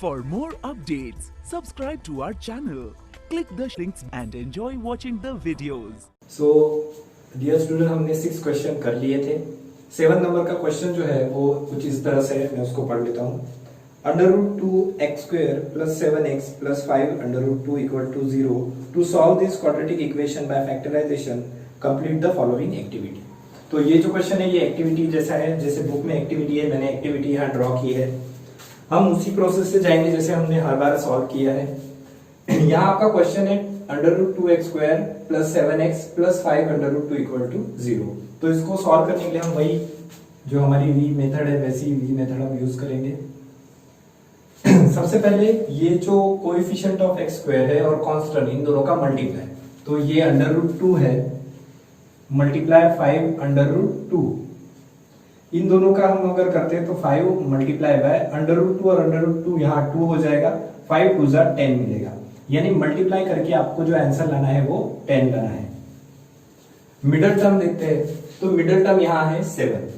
For more updates, subscribe to our channel, click the links and enjoy watching the videos. So, dear student, हमने 6 question कर लिए थे। 7 number का question जो है वो कुछ इस तरह से, मैं उसको पढ़ लेता हूँ। √2x² + 7x + 5 √2 = 0 to solve this quadratic equation by factorization complete the following activity। तो ये जो क्वेश्चन है ये एक्टिविटी जैसा है, जैसे बुक में एक्टिविटी है, मैंने एक्टिविटी यहाँ ड्रॉ की है। हम उसी प्रोसेस से जाएंगे जैसे हमने हर बार सॉल्व किया है। यहाँ आपका क्वेश्चन है √2x² + 7x + 5 √2 = 0। तो इसको सॉल्व करने के लिए हम वही जो हमारी वी मेथड है वैसी वी मेथड हम यूज करेंगे। सबसे पहले ये जो कोएफिशिएंट ऑफ x² है और कांस्टेंट, इन दोनों का मल्टीप्लाई, तो ये √2 है मल्टीप्लाई 5 √2। इन दोनों का हम अगर करते हैं तो 5 मल्टीप्लाई बाय √2 और √2 यहाँ 2 हो जाएगा, 5 2 = 10 मिलेगा। यानी मल्टीप्लाई करके आपको जो आंसर लाना है वो 10 लाना है। मिडिल टर्म देखते हैं, तो मिडिल टर्म यहाँ है 7।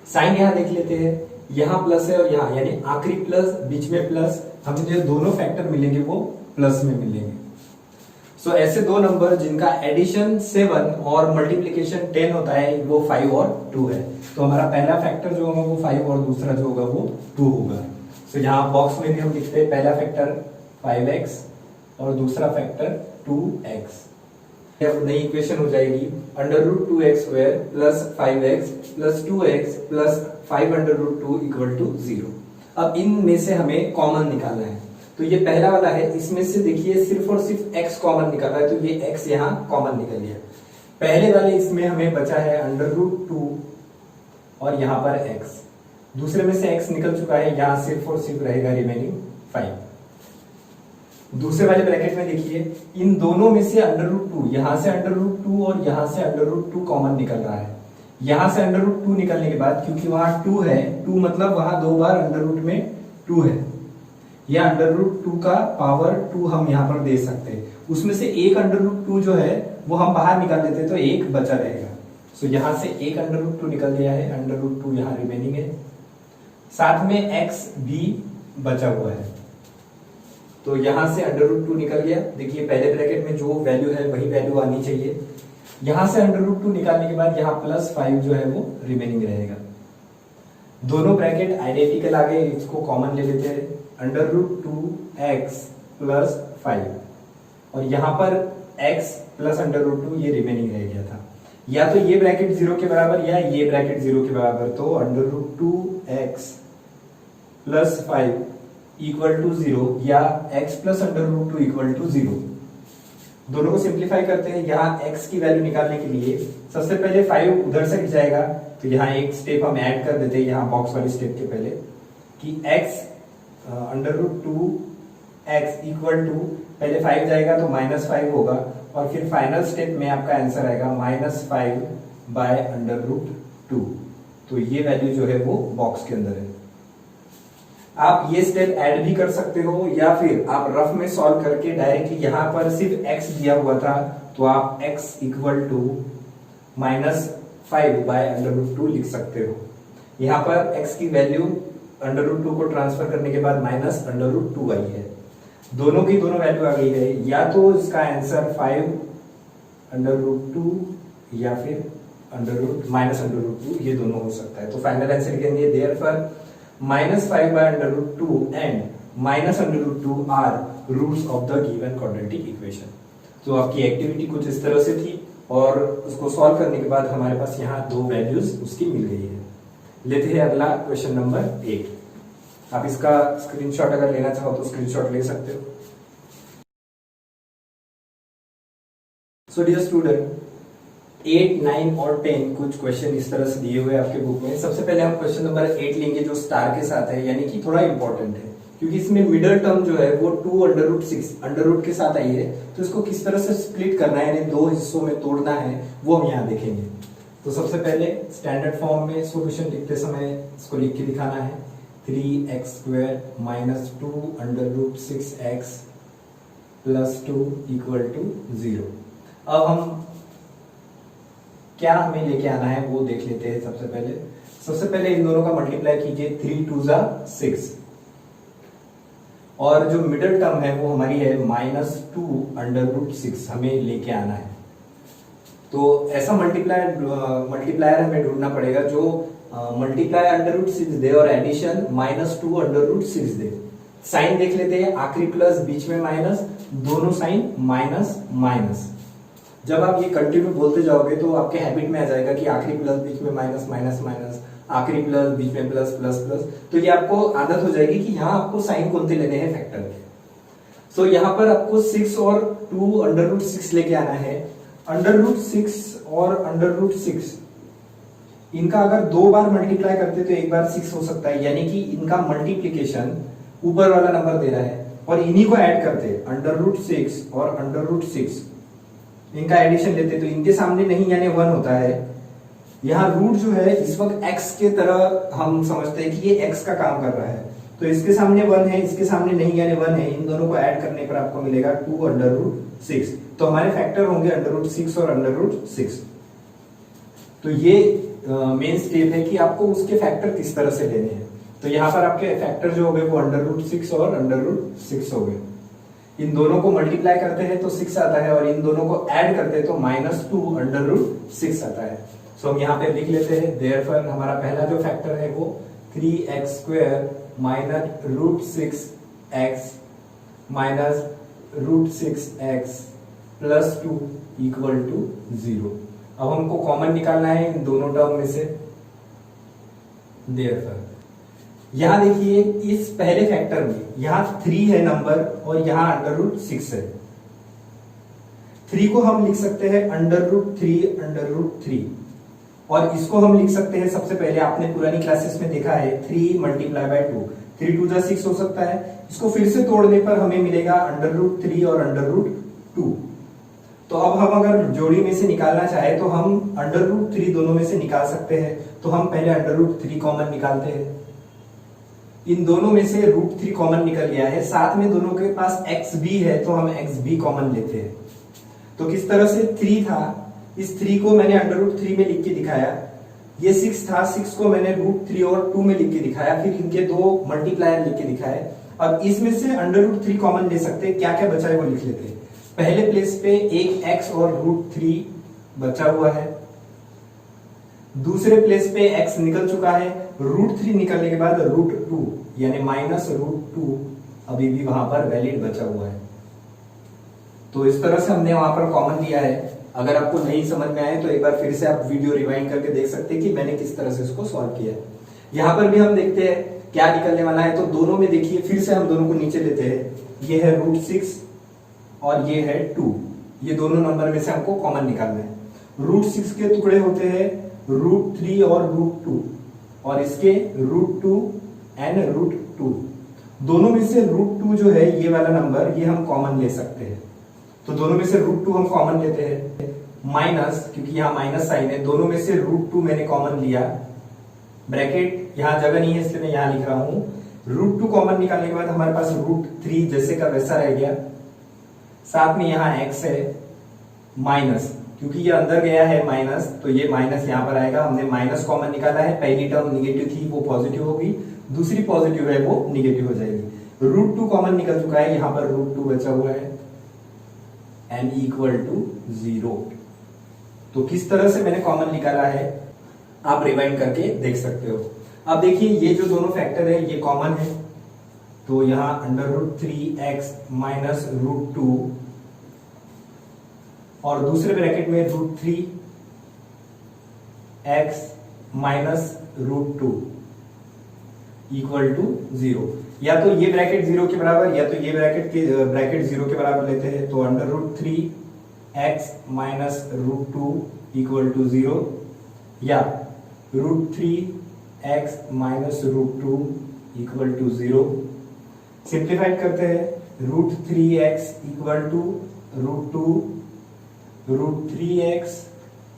साइन यहां देख लेते हैं, यहां प्लस है और यहां, यानी आखिरी प्लस बीच में प्लस, हमें जो दोनों फैक्टर मिलेंगे वो प्लस में मिलेंगे। सो ऐसे दो नंबर जिनका एडिशन 7 और मल्टीप्लिकेशन 10 होता है वो 5 और 2 है। तो हमारा पहला फैक्टर जो होगा वो 5 और दूसरा जो होगा वो 2 होगा। सो यहाँ बॉक्स में भी हम लिखते हैं पहला फैक्टर 5x और दूसरा फैक्टर 2x। नई इक्वेशन हो जाएगी √2x² + 5x + 2x + 5 √2 = 0। अब इनमें से हमें कॉमन निकालना है। तो ये पहला वाला है, इसमें से देखिए सिर्फ और सिर्फ x कॉमन निकल रहा है, तो ये x यहाँ कॉमन निकल गया। पहले वाले इसमें हमें बचा है √2 और यहाँ पर x, दूसरे में से x निकल चुका है, यहाँ सिर्फ और सिर्फ रहेगा रिमेनिंग 5। दूसरे वाले ब्रैकेट में देखिए इन दोनों में से √2, यहां से √2 और यहां से √2 कॉमन निकल रहा है। यहां से √2 निकलने के बाद, क्योंकि वहां 2 है, 2 मतलब वहां 2 बार √ में 2 है, या √2 का पावर 2 हम यहां पर दे सकते हैं। उसमें से एक √2 जो है वो हम बाहर निकाल देते हैं, तो एक बचा रहेगा। सो यहां से एक √2 निकल गया है, √2 यहां रिमेनिंग है, साथ में x भी बचा हुआ है। तो यहां से √2 निकल गया। देखिए पहले ब्रैकेट में जो वैल्यू है वही वैल्यू आनी चाहिए। यहां से √2 निकालने के बाद यहाँ +5 जो है वो रिमेनिंग रहेगा। दोनों ब्रैकेट आइडेंटिकल आ गए, इसको कॉमन ले लेते हैं, √2x + 5 और यहाँ पर x + √2 ये रिमेनिंग रह गया था। या तो ये ब्रैकेट 0 के बराबर या ये ब्रैकेट 0 के बराबर, तो √2x + 5 = 0 या x + √2 = 0। दोनों को सिंप्लीफाई करते हैं। यहाँ x की वैल्यू निकालने के लिए सबसे पहले 5 उधर से हट जाएगा, तो यहाँ एक स्टेप हम ऐड कर देते हैं यहाँ बॉक्स वाली स्टेप के पहले, कि x √2x = पहले 5 जाएगा तो -5 होगा, और फिर फाइनल स्टेप में आपका आंसर आएगा -5/√2। तो ये वैल्यू जो है वो बॉक्स के अंदर है। आप ये स्टेप ऐड भी कर सकते हो, या फिर आप रफ में सॉल्व करके डायरेक्टली यहाँ पर सिर्फ x दिया हुआ था तो आप x = -5/√2 लिख सकते हो। यहाँ पर x की वैल्यू √2 को ट्रांसफर करने के बाद -√2 आई है। दोनों की दोनों वैल्यू आ गई है, या तो इसका आंसर 5/√2 या फिर -√2, ये दोनों हो सकता है। तो फाइनल आंसर लिखेंगे therefore -5/√2 and -√2 are roots of the given quadratic equation. तो आपकी एक्टिविटी कुछ इस तरह से थी, और उसको सॉल्व करने के बाद हमारे पास यहाँ 2 वैल्यूज उसकी मिल गई है। लेते हैं अगला क्वेश्चन नंबर 8। आप इसका स्क्रीनशॉट अगर लेना चाहो तो स्क्रीनशॉट ले सकते हो। सो डियर स्टूडेंट, 8, 9 और 10 कुछ क्वेश्चन इस तरह से दिए हुए हैं आपके बुक में। सबसे पहले हम क्वेश्चन नंबर 8 लेंगे जो स्टार के साथ है, यानी कि थोड़ा इंपॉर्टेंट है, क्योंकि इसमें मिडिल टर्म जो है वो 2√6 अंडर के साथ आई है। तो इसको किस तरह से स्प्लिट करना है, यानी 2 हिस्सों में तोड़ना है, वो हम यहाँ देखेंगे। तो सबसे पहले स्टैंडर्ड फॉर्म में सॉल्यूशन लिखते समय इसको लिख के दिखाना है, 3x² - 2 √6x + 2 = 0। अब हम 2 × 6 = 24 × 2 = 24 अब हम क्या हमें लेके आना है वो देख लेते हैं। सबसे पहले इन दोनों का मल्टीप्लाई कीजिए, 3 2 जा 6, और जो मिडिल टर्म है वो हमारी है -2√6 हमें लेके आना है। तो ऐसा मल्टीप्लायर हमें ढूंढना पड़ेगा जो मल्टीप्लाई √6 दे और एडिशन -2√6 दे। साइन देख लेते हैं, आखिरी प्लस बीच में माइनस, दोनों साइन माइनस माइनस। जब आप ये कंटिन्यू बोलते जाओगे तो आपके हैबिट में आ जाएगा कि आखिरी प्लस बीच में माइनस माइनस माइनस, आखिरी प्लस बीच में प्लस प्लस प्लस। तो ये आपको आदत हो जाएगी कि यहाँ आपको साइन कौन से लेने हैं फैक्टर के। सो यहाँ पर आपको 6 और 2√6 लेके आना है। √6 और √6 इनका अगर 2 बार मल्टीप्लाई करते तो एक बार 6 हो सकता है, यानी कि इनका मल्टीप्लीकेशन ऊपर वाला नंबर दे रहा है और इन्हीं को ऐड करते, √6 और √6 इनका एडिशन लेते तो इनके सामने नहीं यानी 1 होता है। यहाँ रूट जो है इस वक्त x के तरह हम समझते हैं कि ये x का काम कर रहा है, तो इसके सामने 1 है, इसके सामने नहीं यानी 1 है। इन दोनों को ऐड करने पर आपको मिलेगा 2√6। तो हमारे फैक्टर होंगे √6 और √6। तो ये मेन स्टेप है कि आपको उसके फैक्टर किस तरह से लेने हैं। तो यहाँ पर आपके फैक्टर जो हो गए वो √6 और √6 हो गए। इन दोनों को मल्टीप्लाई करते हैं तो 6 आता है और इन दोनों को ऐड करते हैं तो -2√6 आता है। सो हम यहाँ पे लिख लेते हैं, देयरफॉर हमारा पहला जो फैक्टर है वो 3x² -√6x -√6x + 2 = 0। अब हमको कॉमन निकालना है इन दोनों टर्म में से। देयरफॉर यहां देखिए इस पहले फैक्टर में यहां 3 है नंबर और यहां √6 है। 3 को हम लिख सकते हैं √3 और इसको हम लिख सकते हैं, सबसे पहले आपने पुरानी क्लासेस में देखा है 3 × 2, 3 2 जा 6 हो सकता है। इसको फिर से तोड़ने पर हमें मिलेगा √3 और √2। तो अब हम अगर जोड़ी में से निकालना चाहे तो हम √3 दोनों में से निकाल सकते हैं। तो हम पहले √3 कॉमन निकालते हैं। इन दोनों में से √3 कॉमन निकल गया है, साथ में दोनों के पास x भी है तो हम x भी कॉमन लेते हैं। तो किस तरह से 3 था, इस 3 को मैंने √3 में लिख के दिखाया। ये 6 था, 6 को मैंने √3 और 2 में लिख के दिखाया, फिर इनके 2 मल्टीप्लायर लिख के दिखाए। अब इसमें से √3 कॉमन ले सकते हैं, क्या क्या बचा है वो लिख लेते हैं। पहले प्लेस पे एक x और √3 बचा हुआ है। दूसरे प्लेस पे x निकल चुका है, √3 निकलने के बाद √2 यानी -√2 अभी भी वहां पर वैलिड बचा हुआ है। तो इस तरह से हमने वहां पर कॉमन लिया है। अगर आपको नहीं समझ में आए तो एक बार फिर से आप वीडियो रिवाइंड करके देख सकते हैं कि मैंने किस तरह से इसको सॉल्व किया है। यहाँ पर भी हम देखते हैं क्या निकलने वाला है। तो दोनों में देखिए, फिर से हम दोनों को नीचे लेते हैं। ये है √6 और ये है 2। ये दोनों नंबर में से हमको कॉमन निकालना है। √6 के टुकड़े होते हैं √3 और √2 और इसके √2 एंड √2। दोनों में से √2 जो है ये वाला नंबर, ये हम कॉमन ले सकते हैं। तो दोनों में से √2 हम कॉमन लेते हैं। माइनस, क्योंकि यहाँ माइनस साइन है, दोनों में से √2 मैंने कॉमन लिया। ब्रैकेट यहाँ जगह नहीं है इसलिए मैं यहाँ लिख रहा हूं। √2 कॉमन निकालने के बाद हमारे पास √3 जैसे का वैसा रह गया। साथ में यहाँ x है, माइनस, क्योंकि ये अंदर गया है माइनस तो ये माइनस यहाँ पर आएगा। हमने माइनस कॉमन निकाला है। पहली टर्म निगेटिव थी वो पॉजिटिव होगी, दूसरी पॉजिटिव है वो निगेटिव हो जाएगी। √2 कॉमन निकल चुका है, यहाँ पर √2 बचा हुआ है n = 0। तो किस तरह से मैंने कॉमन निकाला है आप रिवाइंड करके देख सकते हो। अब देखिए ये जो दोनों फैक्टर है ये कॉमन है, तो यहाँ √3x -√2 और दूसरे ब्रैकेट में √3x -√2 = 0। या तो ये ब्रैकेट 0 के बराबर या तो ये ब्रैकेट 0 के बराबर लेते हैं। तो √3x -√2 = 0 या √3x -√2 = 0। सिंप्लीफाइड करते हैं। √3x = √2, √3x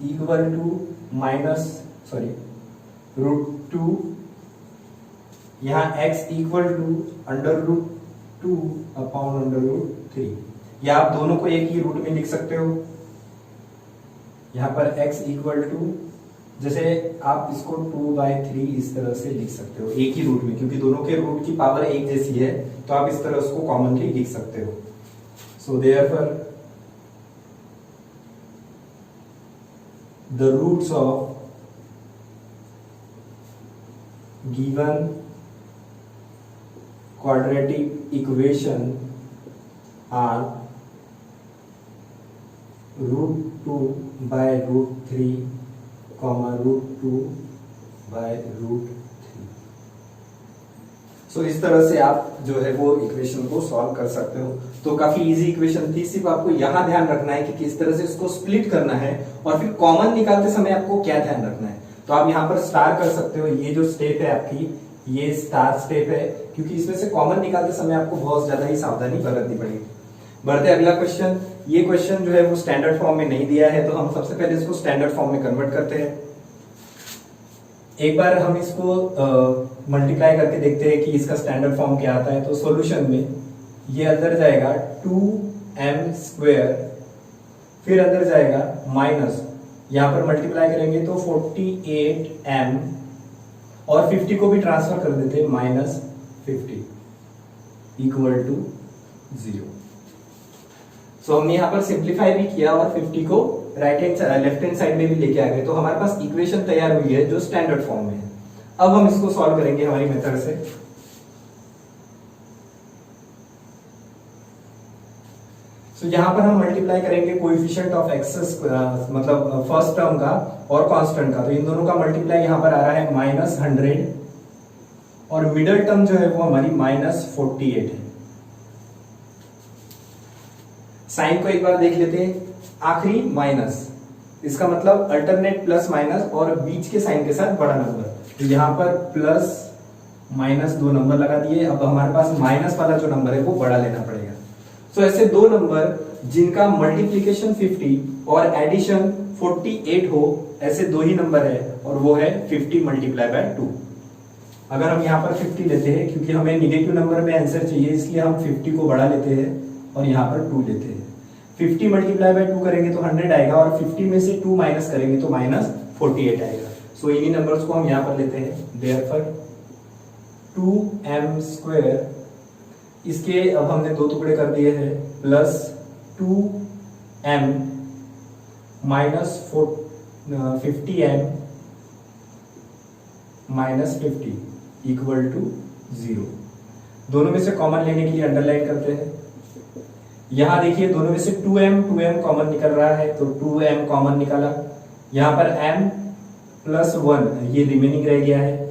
= √2, यहाँ x = √2/√3। या आप दोनों को एक ही रूट में लिख सकते हो। यहाँ पर x इक्वल टू, जैसे आप इसको 2/3 इस तरह से लिख सकते हो एक ही रूट में, क्योंकि दोनों के रूट की पावर एक जैसी है तो आप इस तरह उसको कॉमनली लिख सकते हो। So therefore the roots of given quadratic equation are √2/√3, √2/√3। So इस तरह से आप जो है वो इक्वेशन को सॉल्व कर सकते हो। तो काफी इजी इक्वेशन थी, सिर्फ आपको यहां ध्यान रखना है कि किस तरह से इसको स्प्लिट करना है और फिर कॉमन निकालते समय आपको क्या ध्यान रखना है। तो आप यहाँ पर स्टार कर सकते हो, ये जो स्टेप है आपकी ये स्टार स्टेप है, क्योंकि इसमें से कॉमन निकालते समय आपको बहुत ज्यादा ही सावधानी बरतनी पड़ेगी। बढ़ते अगला क्वेश्चन। ये क्वेश्चन जो है वो स्टैंडर्ड फॉर्म में नहीं दिया है, तो हम सबसे पहले इसको स्टैंडर्ड फॉर्म में कन्वर्ट करते हैं। एक बार हम इसको मल्टीप्लाई करके देखते हैं कि इसका स्टैंडर्ड फॉर्म क्या आता है। तो सॉल्यूशन में ये अंदर जाएगा 2m², फिर अंदर जाएगा माइनस, यहां पर मल्टीप्लाई करेंगे तो 48m, और 50 को भी ट्रांसफर कर देते हैं, -50 इक्वल टू 0। सो हमने यहां पर सिंप्लीफाई भी किया और 50 को right hand left hand side में भी लेके आ गए, तो हमारे पास इक्वेशन तैयार हुई है जो स्टैंडर्ड फॉर्म में है। अब हम इसको सॉल्व करेंगे हमारी मेथड से। सो यहां पर हम मल्टीप्लाई करेंगे कोएफिशिएंट ऑफ एक्स, मतलब फर्स्ट टर्म का और कांस्टेंट का, तो इन दोनों का मल्टीप्लाई यहां पर आ रहा है -100, और मिडल टर्म जो है वो हमारी -48 है। साइन को एक बार देख लेते हैं, आखिरी माइनस, इसका मतलब अल्टरनेट प्लस माइनस और बीच के साइन के साथ बड़ा नंबर, तो यहां पर प्लस माइनस 2 नंबर लगा दिए। अब हमारे पास माइनस वाला जो नंबर है वो बड़ा लेना पड़ेगा। सो ऐसे दो नंबर जिनका मल्टीप्लीकेशन 50 और एडिशन 48 हो, ऐसे दो ही नंबर है, और वो है 50 × 2। अगर हम यहाँ पर 50 लेते हैं, क्योंकि हमें निगेटिव नंबर में आंसर चाहिए, इसलिए हम 50 को बड़ा लेते हैं और यहाँ पर 2 लेते हैं। 50 × 2 करेंगे तो 100 आएगा, और 50 में से 2 माइनस करेंगे तो -48 आएगा। सो इन्हीं नंबर्स को हम यहाँ पर लेते हैं। देयरफॉर 2m², इसके अब हमने 2 टुकड़े कर दिए हैं, plus 2m -50m -50 equal to 0। दोनों में से कॉमन लेने के लिए अंडरलाइन करते हैं। यहां देखिए दोनों में से 2m कॉमन निकल रहा है, तो 2m कॉमन निकाला। यहां पर m +1 ये रिमेनिंग रह गया है।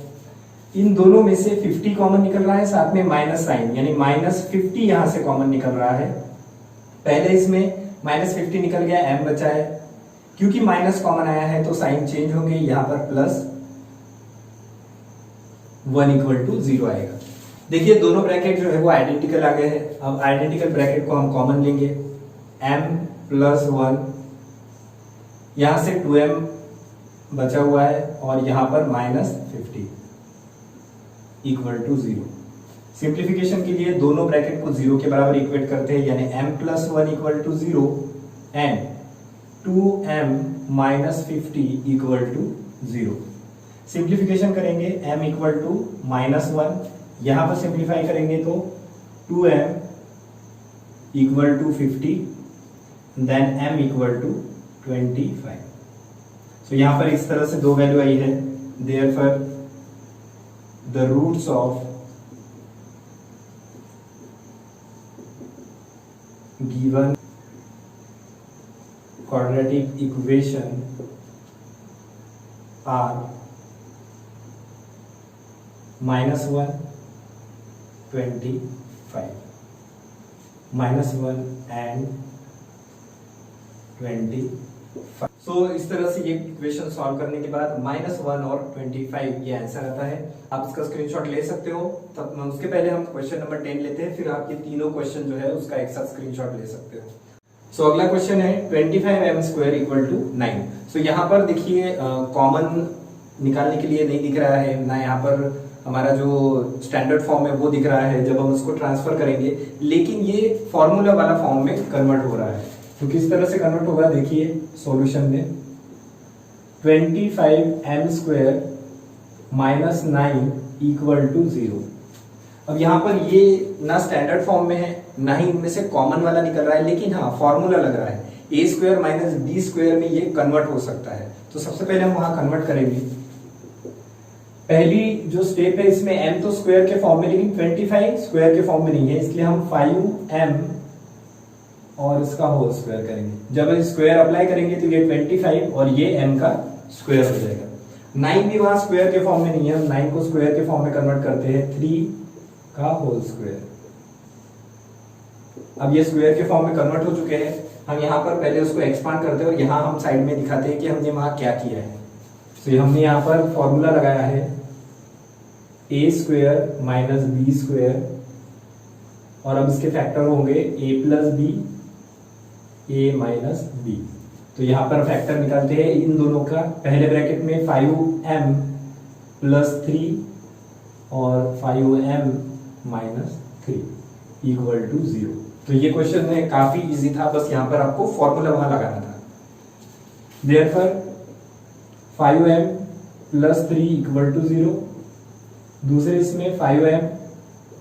इन दोनों में से 50 कॉमन निकल रहा है, साथ में माइनस साइन, यानी -50 यहां से कॉमन निकल रहा है। पहले इसमें -50 निकल गया, m बचा है। क्योंकि माइनस कॉमन आया है तो साइन चेंज होंगे, यहां पर +1 इक्वल टू 0 आएगा। देखिए दोनों ब्रैकेट जो है वो आइडेंटिकल आ गए हैं। अब आइडेंटिकल ब्रैकेट को हम कॉमन लेंगे, m +1, यहां से 2m बचा हुआ है, और यहां पर -50 इक्वल टू 0। सिंप्लीफिकेशन के लिए दोनों ब्रैकेट को 0 के बराबर इक्वेट करते हैं, यानी m +1 equal to 0 and 2m -50 equal to 0। Simplification करेंगे, m इक्वल टू -1, यहां पर सिंप्लीफाई करेंगे तो 2m equal to 50, then m equal to 25। So यहां पर इस तरह से दो वैल्यू आई है। Therefore the roots of given quadratic equation are -1, 25, -1 and 25। सो इस तरह से ये इक्वेशन सॉल्व करने के बाद -1 और 25 ये आंसर आता है। आप इसका स्क्रीनशॉट ले सकते हो। तब उसके पहले हम क्वेश्चन नंबर 10 लेते हैं, फिर आप ये तीनों क्वेश्चन जो है उसका एक साथ स्क्रीनशॉट ले सकते हो। सो अगला क्वेश्चन है 25m² इक्वल टू 9। सो यहाँ पर देखिए कॉमन निकालने के लिए नहीं दिख रहा है ना, यहाँ पर हमारा जो स्टैंडर्ड फॉर्म है वो दिख रहा है जब हम उसको ट्रांसफर करेंगे, लेकिन ये फॉर्मूला वाला फॉर्म में कन्वर्ट हो रहा है। तो किस तरह से कन्वर्ट होगा देखिए सॉल्यूशन में। 25m² minus 9 equal to 0। अब यहाँ पर ये ना स्टैंडर्ड फॉर्म में है, ना ही इनमें से कॉमन वाला निकल रहा है, लेकिन हाँ फॉर्मूला लग रहा है a² माइनस b² में ये कन्वर्ट हो सकता है। तो सबसे पहले हम वहां कन्वर्ट करेंगे। पहली जो स्टेप है इसमें m तो स्क्वायर के फॉर्म में, लेकिन 25 स्क्वायर के फॉर्म में नहीं है, इसलिए हम 5m और इसका होल स्क्वायर करेंगे। जब स्क्वायर अप्लाई करेंगे तो ये 25 और ये m का स्क्वायर हो जाएगा। 9 भी वहां स्क्वायर के फॉर्म में नहीं है, हम 9 को स्क्वायर के फॉर्म में कन्वर्ट करते हैं, 3 का होल स्क्वायर। अब ये स्क्वायर के फॉर्म में कन्वर्ट हो चुके हैं। हम यहाँ पर पहले उसको एक्सपांड करते हैं और यहाँ हम साइड में दिखाते हैं कि हमने वहां क्या किया है। तो हमने यहाँ पर फॉर्मूला लगाया है a² माइनस b² और अब इसके फैक्टर होंगे a plus B, a minus B. तो यहाँ पर फैक्टर निकालते हैं इन दोनों का। पहले ब्रैकेट में 5m प्लस 3 और 5m माइनस 3 इक्वल टू 0। तो ये क्वेश्चन में काफी इजी था, बस यहाँ पर आपको फॉर्मूला वहां लगाना था। Therefore 5m plus 3 equal to 0, दूसरे इसमें 5m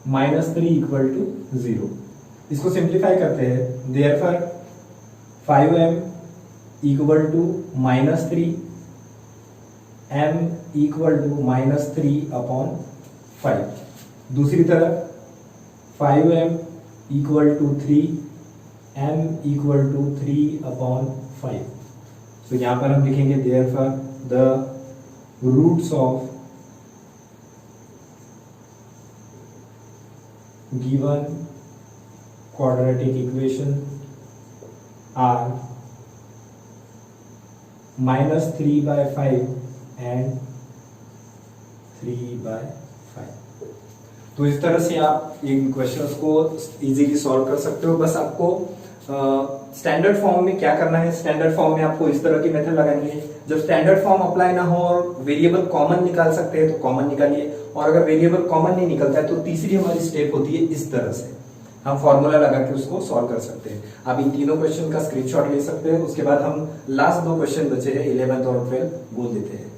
माइनस 3 इक्वल टू 0। इसको सिंप्लीफाई करते हैं। Therefore 5m equal to minus 3, m equal to minus 3 upon 5। दूसरी तरफ 5m equal to 3, m equal to 3 upon 5। तो यहां पर हम लिखेंगे therefore the roots of given quadratic equation are -3/5 and 3/5। तो इस तरह से आप इन क्वेश्चंस को इजीली सॉल्व कर सकते हो। बस आपको स्टैंडर्ड फॉर्म में क्या करना है, स्टैंडर्ड फॉर्म में आपको इस तरह की मेथड लगानी है। जब स्टैंडर्ड फॉर्म अप्लाई ना हो और वेरिएबल कॉमन निकाल सकते हैं तो कॉमन निकालिए, और अगर वेरिएबल कॉमन नहीं निकलता है तो तीसरी हमारी स्टेप होती है इस तरह से, हम फॉर्मूला लगा के उसको सॉल्व कर सकते हैं। आप इन तीनों क्वेश्चन का स्क्रीनशॉट ले सकते हैं। उसके बाद हम लास्ट 2 क्वेश्चन बचे हैं 11th और 12th बोल देते हैं।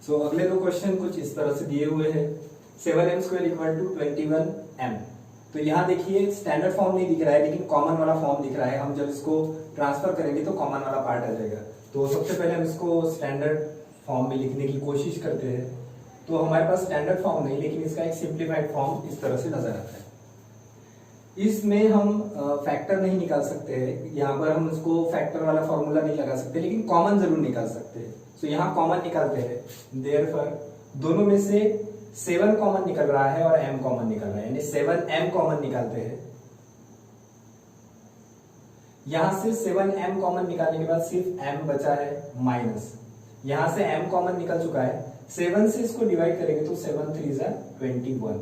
सो अगले 2 क्वेश्चन कुछ इस तरह से दिए हुए हैं। 7m² equal to 21m। तो यहाँ देखिए स्टैंडर्ड फॉर्म नहीं दिख रहा है, लेकिन कॉमन वाला फॉर्म दिख रहा है। हम जब इसको ट्रांसफर करेंगे तो कॉमन वाला पार्ट आ जाएगा। तो सबसे पहले हम इसको स्टैंडर्ड फॉर्म में लिखने की कोशिश करते हैं। तो हमारे पास स्टैंडर्ड फॉर्म नहीं, लेकिन इसका एक सिंप्लीफाइड फॉर्म इस तरह से नजर आता है। इसमें हम फैक्टर नहीं निकाल सकते हैं, यहाँ पर हम इसको फैक्टर वाला फॉर्मूला नहीं लगा सकते, लेकिन कॉमन जरूर निकाल सकते हैं। तो यहाँ कॉमन निकालते हैं। देयरफॉर दोनों में से 7 कॉमन निकल रहा है और m कॉमन निकल रहा है, यानी 7m कॉमन निकालते हैं। यहां से 7m कॉमन निकालने के बाद सिर्फ m बचा है माइनस, यहां से m कॉमन निकल चुका है। 7 से इसको डिवाइड करेंगे तो 7 3 जा 21।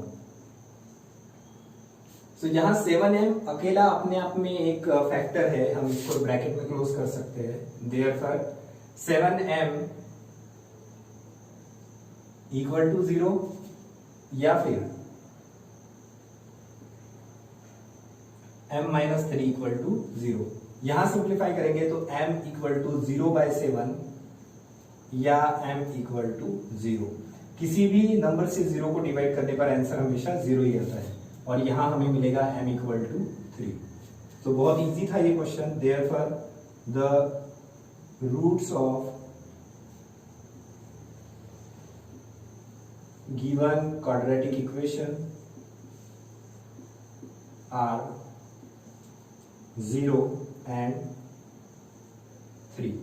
तो यहां 7m अकेला अपने आप में एक फैक्टर है, हम इसको ब्रैकेट में क्लोज कर सकते हैं। देयरफॉर 7m इक्वल टू 0, या फिर m माइनस 3 इक्वल टू 0। यहां सिंप्लीफाई करेंगे तो m इक्वल टू 0/7 या m इक्वल टू 0। किसी भी नंबर से 0 को डिवाइड करने पर आंसर हमेशा 0 ही आता है, और यहां हमें मिलेगा m इक्वल टू 3। तो बहुत इजी था ये question. Therefore the roots of given quadratic equation are 0 and 3।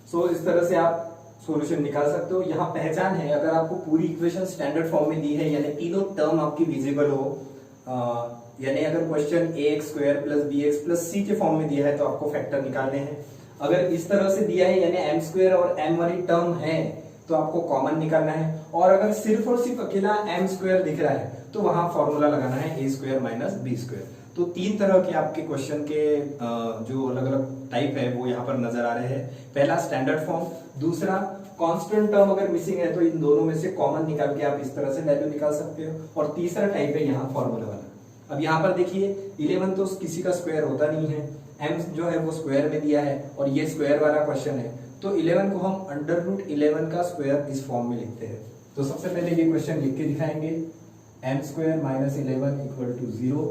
So इस तरह से आप सॉल्यूशन निकाल सकते हो। यहाँ पहचान है, अगर आपको पूरी इक्वेशन स्टैंडर्ड फॉर्म में दी है, यानी तीनों टर्म आपकी विजिबल हो, यानी अगर question ax² plus bx plus c के फॉर्म में दिया है तो आपको फैक्टर निकालने हैं। अगर इस तरह से दिया है यानी m² और m वाली टर्म है तो आपको कॉमन निकालना है, और अगर सिर्फ और सिर्फ अकेला m² दिख रहा है तो वहां फॉर्मूला लगाना है a² माइनस b²। तो 3 तरह के आपके क्वेश्चन के जो अलग अलग टाइप है वो यहाँ पर नजर आ रहे हैं। पहला स्टैंडर्ड फॉर्म, दूसरा कांस्टेंट टर्म अगर मिसिंग है तो इन दोनों में से कॉमन निकाल के आप इस तरह से वैल्यू निकाल सकते हो, और तीसरा टाइप है यहाँ फॉर्मूला वाला। अब यहाँ पर देखिए 11 तो किसी का स्क्वायर होता नहीं है, m जो है वो स्क्वायर में दिया है और ये स्क्वायर वाला क्वेश्चन है, तो 11 को हम √11 का स्क्वायर इस फॉर्म में लिखते हैं। तो सबसे पहले ये क्वेश्चन लिख के दिखाएंगे, m² - 11 = 0।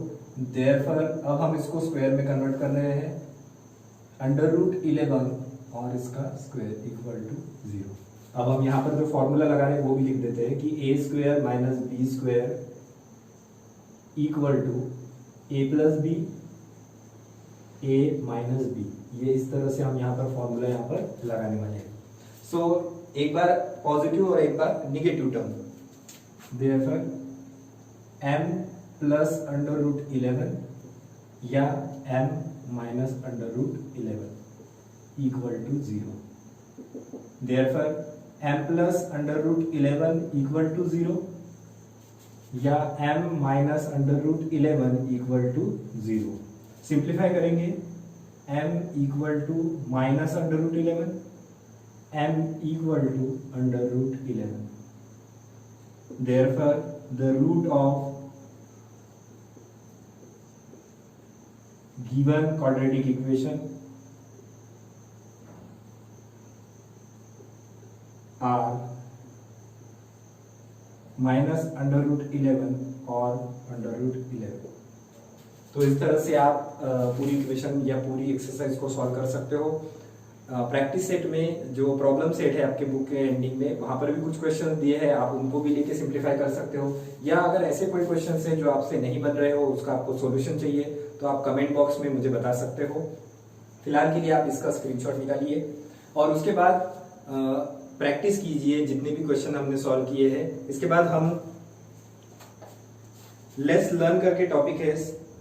देयरफॉर अब हम इसको स्क्वायर में कन्वर्ट कर रहे हैं, √11 और इसका स्क्वायर = 0। अब हम यहाँ पर जो फॉर्मूला लगा रहे हैं वो भी लिख देते हैं कि a² - b² = a + b, a - b। ये इस तरह से हम यहाँ पर फॉर्मूला यहाँ पर लगाने वाले हैं। सो एक बार पॉजिटिव और एक बार निगेटिव टर्म, देयरफॉर m + √11 या m - √11 = 0। देयरफॉर m + √11 = 0 या m - √11 = 0। सिंप्लीफाई करेंगे, m = -√11, m = √11। Therefore, the root of given quadratic equation are -√11 और √11। तो इस तरह से आप पूरी इक्वेशन या पूरी एक्सरसाइज को सॉल्व कर सकते हो। प्रैक्टिस सेट में जो प्रॉब्लम सेट है आपके बुक के एंडिंग में, वहां पर भी कुछ क्वेश्चन दिए हैं, आप उनको भी लेके सिंप्लीफाई कर सकते हो। या अगर ऐसे कोई क्वेश्चन है जो आपसे नहीं बन रहे हो, उसका आपको सॉल्यूशन चाहिए, तो आप कमेंट बॉक्स में मुझे बता सकते हो। फिलहाल के लिए आप इसका स्क्रीनशॉट निकालिए और उसके बाद प्रैक्टिस कीजिए जितने भी क्वेश्चन हमने सॉल्व किए हैं। इसके बाद हम लेट्स लर्न करके टॉपिक है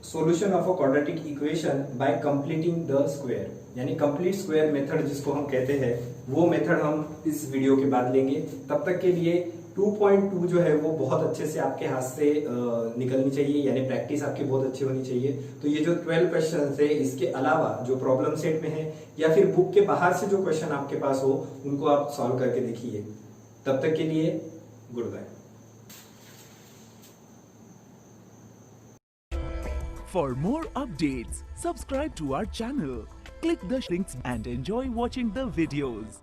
solution of a quadratic equation by completing the square, यानी कंप्लीट स्क्वायर मेथड जिसको हम कहते हैं, वो मेथड हम इस वीडियो के बाद लेंगे। तब तक के लिए 2.2 जो है वो बहुत अच्छे से आपके हाथ से निकलनी चाहिए, यानी प्रैक्टिस आपकी बहुत अच्छी होनी चाहिए। तो ये जो 12 क्वेश्चन है, इसके अलावा जो प्रॉब्लम सेट में है या फिर बुक के बाहर से जो क्वेश्चन आपके पास हो, उनको आप सॉल्व करके देखिए। तब तक के लिए good bye. For more updates, subscribe to our channel, click the links and enjoy watching the videos.